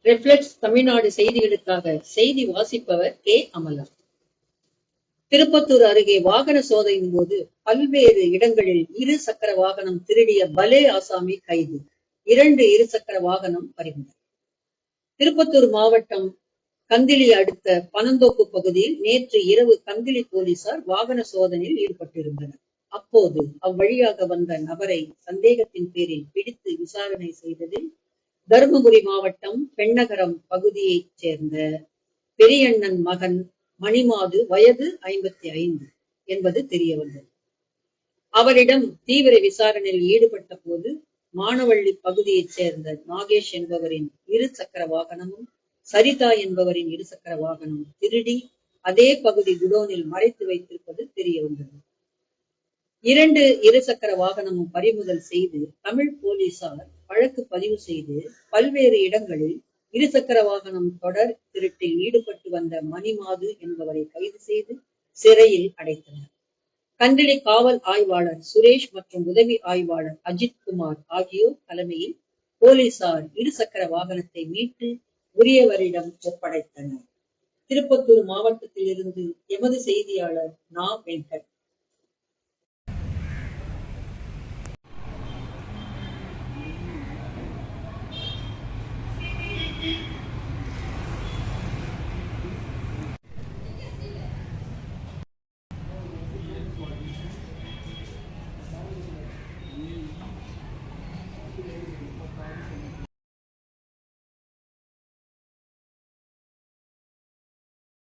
Reflex Tamil Nadu செய்திகளுக்காக செய்தி வாசிப்பவர் கே. அமலா. திருப்பத்தூர் அருகே வாகன சோதனையின் போது பல்வேறு இடங்களில் இரு சக்கர வாகனம் திருடிய பலே ஆசாமி கைது. 2 இருசக்கர வாகனம் பறிமுதல். திருப்பத்தூர் மாவட்டம் கந்திலி அடுத்த பனந்தோப்பு பகுதியில் நேற்று இரவு கந்திலி போலீசார் வாகன சோதனையில் ஈடுபட்டிருந்தனர். அப்போது அவ்வழியாக வந்த நபரை சந்தேகத்தின் பேரில் பிடித்து விசாரணை செய்ததில் தருமபுரி மாவட்டம் பெண்ணகரம் பகுதியைச் சேர்ந்த பெரியண்ணன் மகன் மணிமாது வயது 55 என்பது தெரியவந்தது. அவரிடம் தீவிர விசாரணையில் ஈடுபட்ட போது மானவள்ளி பகுதியைச் சேர்ந்த நாகேஷ் என்பவரின் 2 சக்கர வாகனமும் சரிதா என்பவரின் 2 சக்கர வாகனம் திருடி அதே பகுதி குடோனில் மறைத்து வைத்திருப்பது தெரியவந்தது. 2 இருசக்கர வாகனமும் பறிமுதல் செய்து தமிழ் போலீசார் வழக்கு பதிவு செய்து பல்வேறு இடங்களில் இருசக்கர வாகனம் தொடர் திருட்டில் ஈடுபட்டு வந்த மணிமாது என்பவரை கைது செய்து சிறையில் அடைத்தனர். கண்டிலி காவல் ஆய்வாளர் சுரேஷ் மற்றும் உதவி ஆய்வாளர் அஜித்குமார் ஆகியோர் தலைமையில் போலீசார் இருசக்கர வாகனத்தை மீட்டு உரியவரிடம் ஒப்படைத்தனர். திருப்பத்தூர் மாவட்டத்தில் இருந்து எமது செய்தியாளர் நா. வெங்கட்.